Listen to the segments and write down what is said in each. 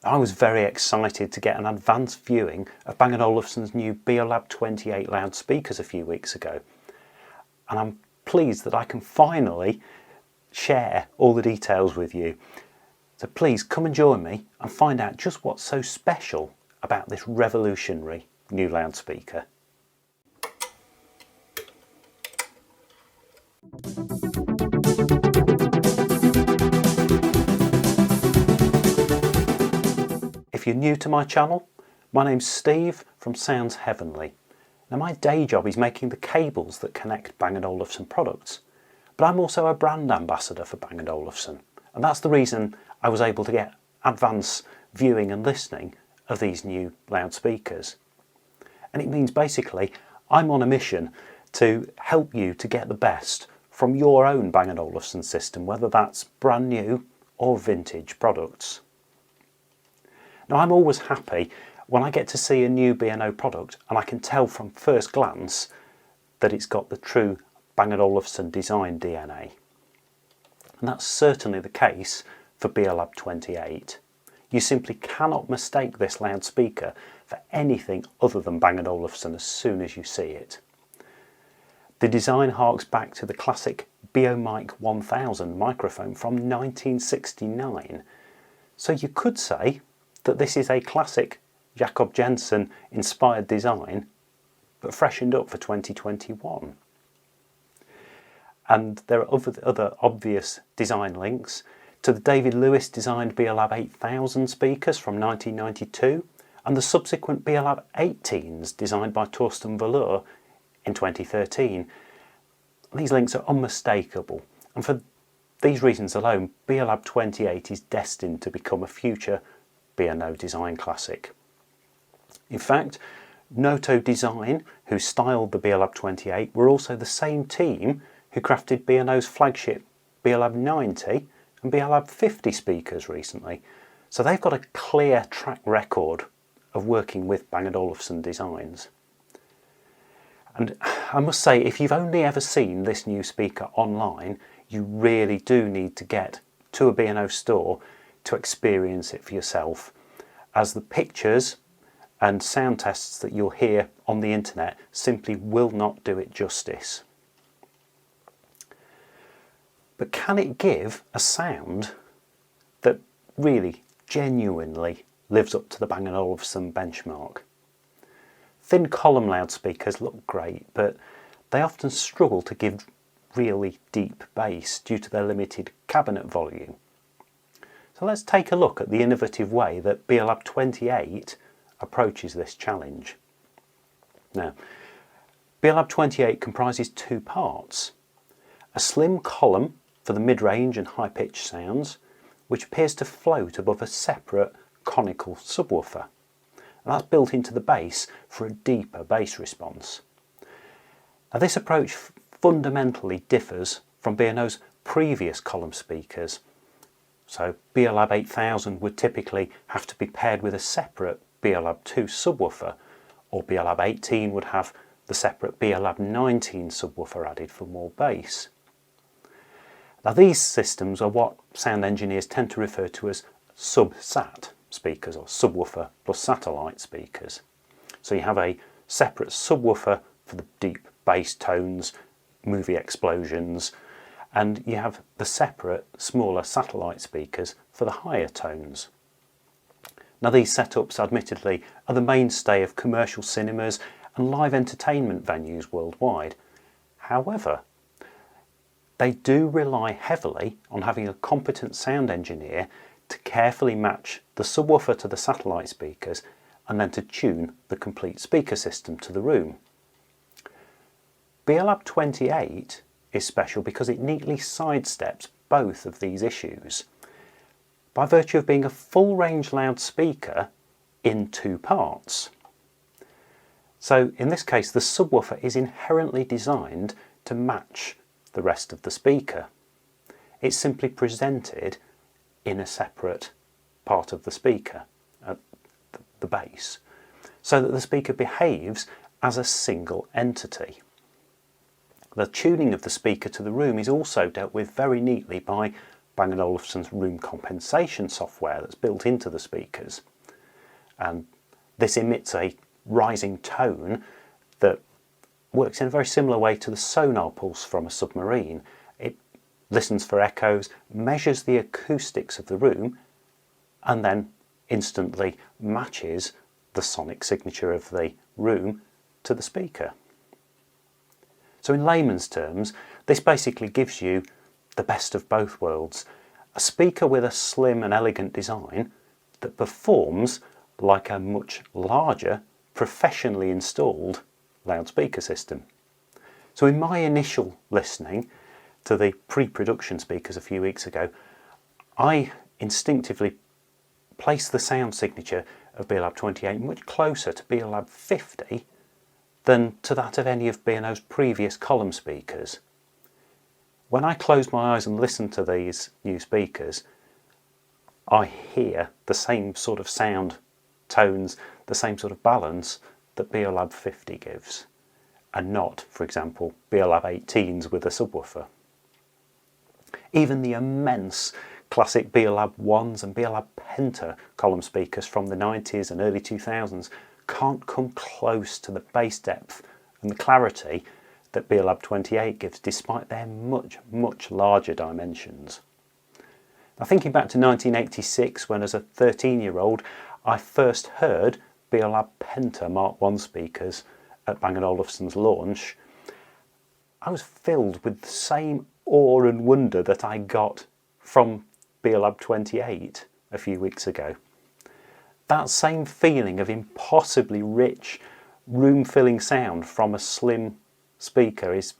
I was very excited to get an advanced viewing of Bang & Olufsen's new Beolab 28 loudspeakers a few weeks ago, and I'm pleased that I can finally share all the details with you. So please come and join me and find out just what's so special about this revolutionary new loudspeaker. If you're new to my channel, my name's Steve from Sounds Heavenly. Now my day job is making the cables that connect Bang & Olufsen products, but I'm also a brand ambassador for Bang & Olufsen, and that's the reason I was able to get advance viewing and listening of these new loudspeakers. And it means basically I'm on a mission to help you to get the best from your own Bang & Olufsen system, whether that's brand new or vintage products. Now I'm always happy when I get to see a new B&O product and I can tell from first glance that it's got the true Bang & Olufsen design DNA. And that's certainly the case for Beolab 28. You simply cannot mistake this loudspeaker for anything other than Bang & Olufsen as soon as you see it. The design harks back to the classic Beomic 1000 microphone from 1969, so you could say that this is a classic Jacob Jensen inspired design, but freshened up for 2021. And there are other obvious design links to the David Lewis designed Beolab 8000 speakers from 1992 and the subsequent Beolab 18s designed by Torsten Valur in 2013. These links are unmistakable, and for these reasons alone, Beolab 28 is destined to become a future B&O design classic. In fact, Noto Design, who styled the Beolab 28, were also the same team who crafted B&O's flagship Beolab 90 and Beolab 50 speakers recently. So they've got a clear track record of working with Bang & Olufsen designs. And I must say, if you've only ever seen this new speaker online, you really do need to get to a B&O store to experience it for yourself, as the pictures and sound tests that you'll hear on the internet simply will not do it justice. But can it give a sound that really, genuinely lives up to the Bang & Olufsen benchmark? Thin column loudspeakers look great, but they often struggle to give really deep bass due to their limited cabinet volume. So let's take a look at the innovative way that Beolab 28 approaches this challenge. Now, Beolab 28 comprises two parts: a slim column for the mid-range and high-pitched sounds, which appears to float above a separate conical subwoofer. And that's built into the bass for a deeper bass response. Now, this approach fundamentally differs from B&O's previous column speakers. So Beolab 8000 would typically have to be paired with a separate Beolab 2 subwoofer, or Beolab 18 would have the separate Beolab 19 subwoofer added for more bass. Now these systems are what sound engineers tend to refer to as sub-sat speakers, or subwoofer plus satellite speakers. So you have a separate subwoofer for the deep bass tones, movie explosions, and you have the separate, smaller satellite speakers for the higher tones. Now these setups admittedly are the mainstay of commercial cinemas and live entertainment venues worldwide. However, they do rely heavily on having a competent sound engineer to carefully match the subwoofer to the satellite speakers and then to tune the complete speaker system to the room. Beolab 28 is special because it neatly sidesteps both of these issues by virtue of being a full range loudspeaker in two parts. So in this case, the subwoofer is inherently designed to match the rest of the speaker. It's simply presented in a separate part of the speaker, the bass, so that the speaker behaves as a single entity. The tuning of the speaker to the room is also dealt with very neatly by Bang and Olufsen's room compensation software that's built into the speakers. And this emits a rising tone that works in a very similar way to the sonar pulse from a submarine. It listens for echoes, measures the acoustics of the room, and then instantly matches the sonic signature of the room to the speaker. So in layman's terms, this basically gives you the best of both worlds. A speaker with a slim and elegant design that performs like a much larger, professionally installed loudspeaker system. So in my initial listening to the pre-production speakers a few weeks ago, I instinctively placed the sound signature of Beolab 28 much closer to Beolab 50 than to that of any of B&O's previous column speakers. When I close my eyes and listen to these new speakers, I hear the same sort of sound tones, the same sort of balance that Beolab 50 gives, and not, for example, Beolab 18s with a subwoofer. Even the immense classic Beolab 1s and Beolab Penta column speakers from the 90s and early 2000s can't come close to the bass depth and the clarity that Beolab 28 gives, despite their much, much larger dimensions. Now, thinking back to 1986, when as a 13-year-old I first heard Beolab Penta Mark I speakers at Bang & Olufsen's launch, I was filled with the same awe and wonder that I got from Beolab 28 a few weeks ago. That same feeling of impossibly rich, room-filling sound from a slim speaker is,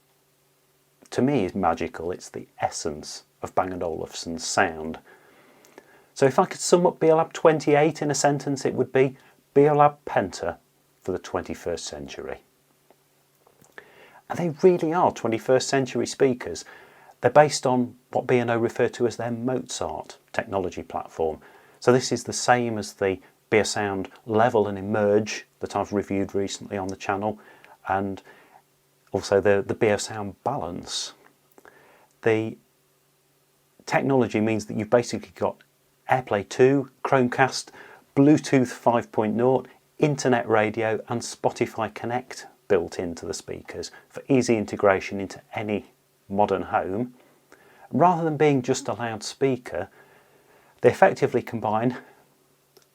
to me, is magical. It's the essence of Bang & Olufsen's sound. So if I could sum up Beolab 28 in a sentence, it would be Beolab Penta for the 21st century. And they really are 21st century speakers. They're based on what B&O refer to as their Mozart technology platform. So this is the same as the Beosound Level and Emerge that I've reviewed recently on the channel, and also the Beosound Balance. The technology means that you've basically got AirPlay 2, Chromecast, Bluetooth 5.0, Internet radio and Spotify Connect built into the speakers for easy integration into any modern home. Rather than being just a loudspeaker, they effectively combine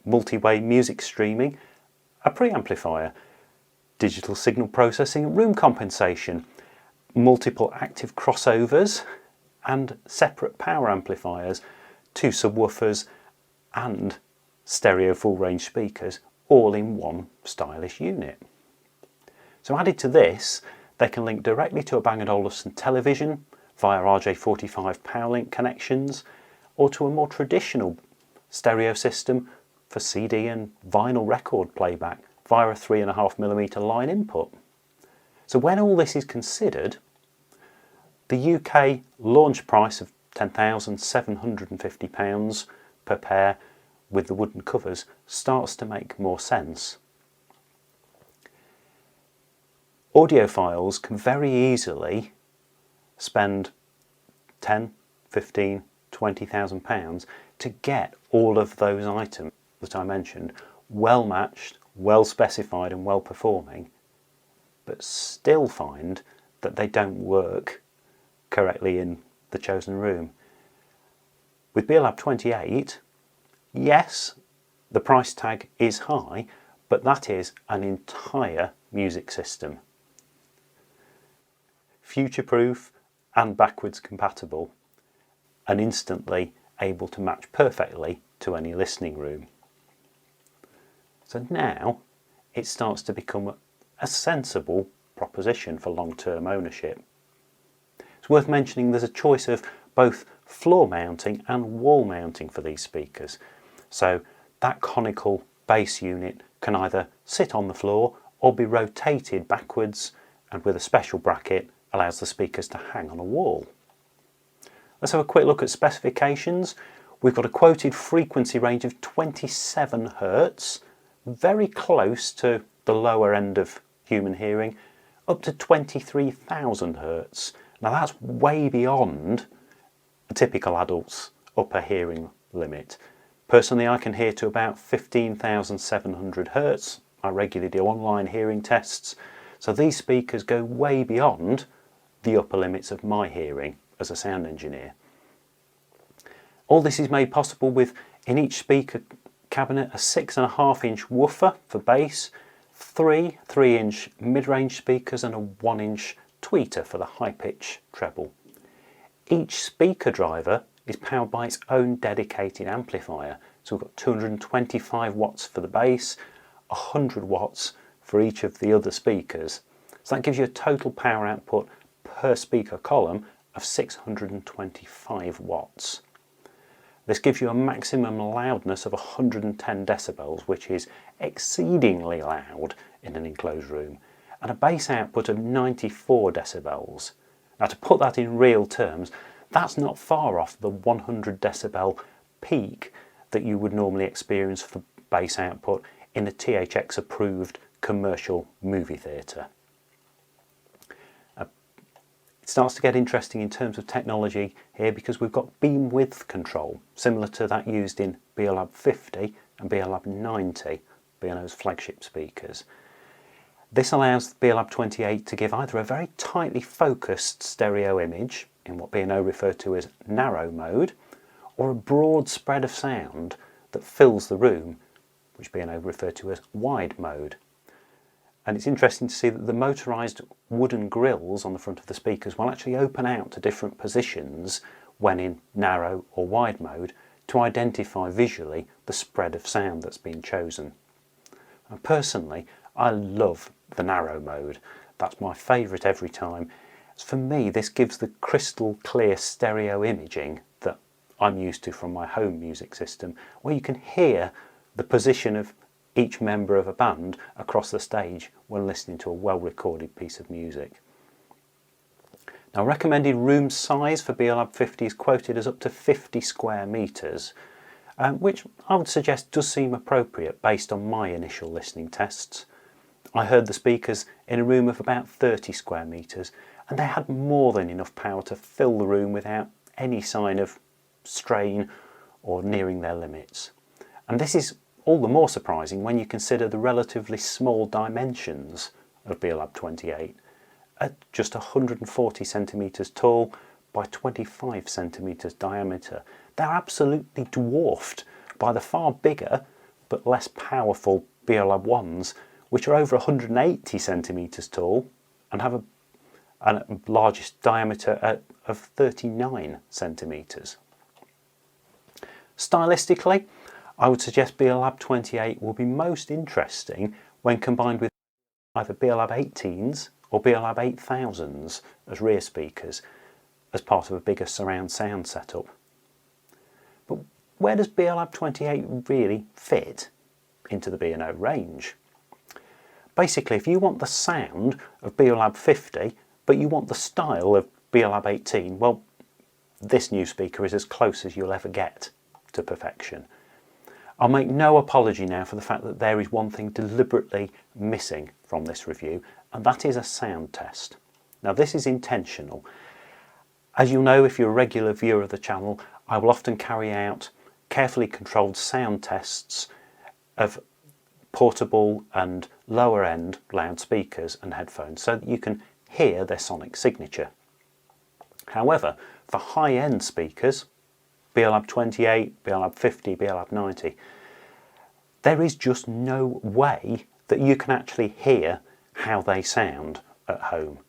multi-way music streaming, a preamplifier, digital signal processing, room compensation, multiple active crossovers and separate power amplifiers, 2 subwoofers and stereo full range speakers, all in one stylish unit. So added to this, they can link directly to a Bang & Olufsen television via RJ45 PowerLink connections, or to a more traditional stereo system for CD and vinyl record playback via a 3.5mm line input. So when all this is considered, the UK launch price of £10,750 per pair with the wooden covers starts to make more sense. Audiophiles can very easily spend £10, £15, £20,000 to get all of those items that I mentioned well matched, well specified and well performing, but still find that they don't work correctly in the chosen room. With Beolab 28, yes, the price tag is high, but that is an entire music system. Future-proof and backwards compatible, and instantly able to match perfectly to any listening room. So now it starts to become a sensible proposition for long-term ownership. It's worth mentioning there's a choice of both floor mounting and wall mounting for these speakers. So that conical bass unit can either sit on the floor or be rotated backwards, and with a special bracket allows the speakers to hang on a wall. Let's have a quick look at specifications. We've got a quoted frequency range of 27 Hz, very close to the lower end of human hearing, up to 23,000 Hz. Now that's way beyond a typical adult's upper hearing limit. Personally, I can hear to about 15,700 Hertz. I regularly do online hearing tests, so these speakers go way beyond the upper limits of my hearing as a sound engineer. All this is made possible with, in each speaker cabinet, a 6.5-inch woofer for bass, three 3-inch mid-range speakers and a 1-inch tweeter for the high-pitch treble. Each speaker driver is powered by its own dedicated amplifier, so we've got 225 watts for the bass, 100 watts for each of the other speakers. So that gives you a total power output per speaker column of 625 watts. This gives you a maximum loudness of 110 decibels, which is exceedingly loud in an enclosed room, and a bass output of 94 decibels. Now, to put that in real terms, that's not far off the 100 decibel peak that you would normally experience for bass output in a THX approved commercial movie theatre. It starts to get interesting in terms of technology here because we've got beam width control, similar to that used in Beolab 50 and Beolab 90, B&O's flagship speakers. This allows the Beolab 28 to give either a very tightly focused stereo image in what B&O refer to as narrow mode, or a broad spread of sound that fills the room, which B&O refer to as wide mode. And it's interesting to see that the motorised wooden grills on the front of the speakers will actually open out to different positions when in narrow or wide mode to identify visually the spread of sound that's been chosen. And personally, I love the narrow mode. That's my favourite every time. For me, this gives the crystal clear stereo imaging that I'm used to from my home music system, where you can hear the position of each member of a band across the stage when listening to a well-recorded piece of music. Now, recommended room size for Beolab 50 is quoted as up to 50 square metres, which I would suggest does seem appropriate based on my initial listening tests. I heard the speakers in a room of about 30 square metres, and they had more than enough power to fill the room without any sign of strain or nearing their limits. And this is all the more surprising when you consider the relatively small dimensions of Beolab 28 at just 140 centimetres tall by 25 centimetres diameter. They're absolutely dwarfed by the far bigger but less powerful Beolab 1s, which are over 180 centimetres tall and have a largest diameter of 39 centimetres. Stylistically, I would suggest Beolab 28 will be most interesting when combined with either Beolab 18s or Beolab 8000s as rear speakers as part of a bigger surround sound setup. But where does Beolab 28 really fit into the B&O range? Basically, if you want the sound of Beolab 50 but you want the style of Beolab 18, well, this new speaker is as close as you'll ever get to perfection. I'll make no apology now for the fact that there is one thing deliberately missing from this review, and that is a sound test. Now, this is intentional. As you'll know if you're a regular viewer of the channel, I will often carry out carefully controlled sound tests of portable and lower end loudspeakers and headphones so that you can hear their sonic signature. However, for high-end speakers, Beolab 28, Beolab 50, Beolab 90, there is just no way that you can actually hear how they sound at home.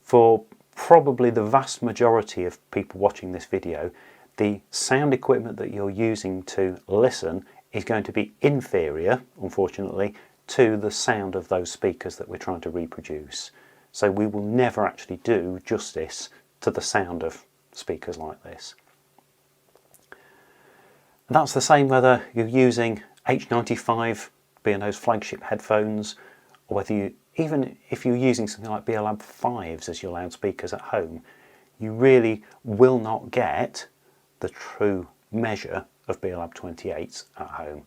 For probably the vast majority of people watching this video, the sound equipment that you're using to listen is going to be inferior, unfortunately, to the sound of those speakers that we're trying to reproduce. So we will never actually do justice to the sound of speakers like this. And that's the same whether you're using H95, B&O's flagship headphones, or whether you, even if you're using something like Beolab 5s as your loudspeakers at home, you really will not get the true measure of Beolab 28s at home.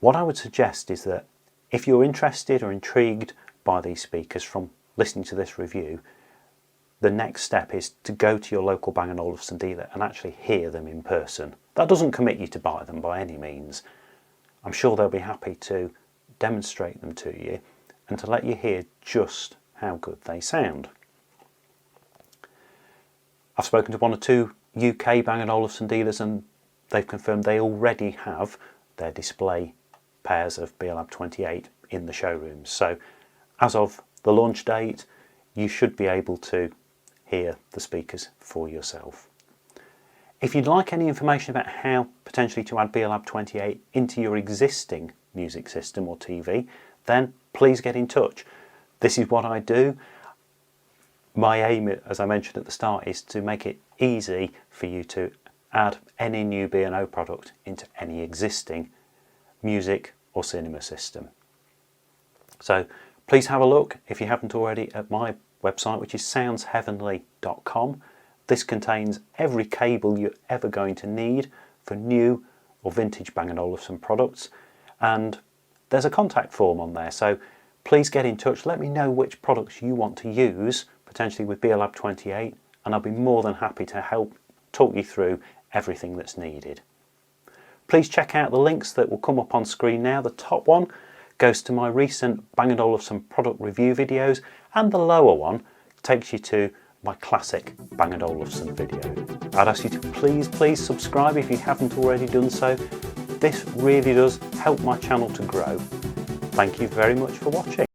What I would suggest is that if you're interested or intrigued by these speakers from listening to this review, the next step is to go to your local Bang & Olufsen dealer and actually hear them in person. That doesn't commit you to buy them by any means. I'm sure they'll be happy to demonstrate them to you and to let you hear just how good they sound. I've spoken to 1 or 2 UK Bang & Olufsen dealers and they've confirmed they already have their display pairs of Beolab 28 in the showrooms. So as of the launch date, you should be able to hear the speakers for yourself. If you'd like any information about how potentially to add Beolab 28 into your existing music system or TV, then please get in touch. This is what I do. My aim, as I mentioned at the start, is to make it easy for you to add any new B&O product into any existing music or cinema system. So please have a look, if you haven't already, at my website, which is soundsheavenly.com. This contains every cable you're ever going to need for new or vintage Bang & Olufsen products, and there's a contact form on there, so please get in touch. Let me know which products you want to use, potentially with Beolab 28, and I'll be more than happy to help talk you through everything that's needed. Please check out the links that will come up on screen now. The top one goes to my recent Bang & Olufsen product review videos, and the lower one takes you to my classic Bang & Olufsen video. I'd ask you to please subscribe if you haven't already done so. This really does help my channel to grow. Thank you very much for watching.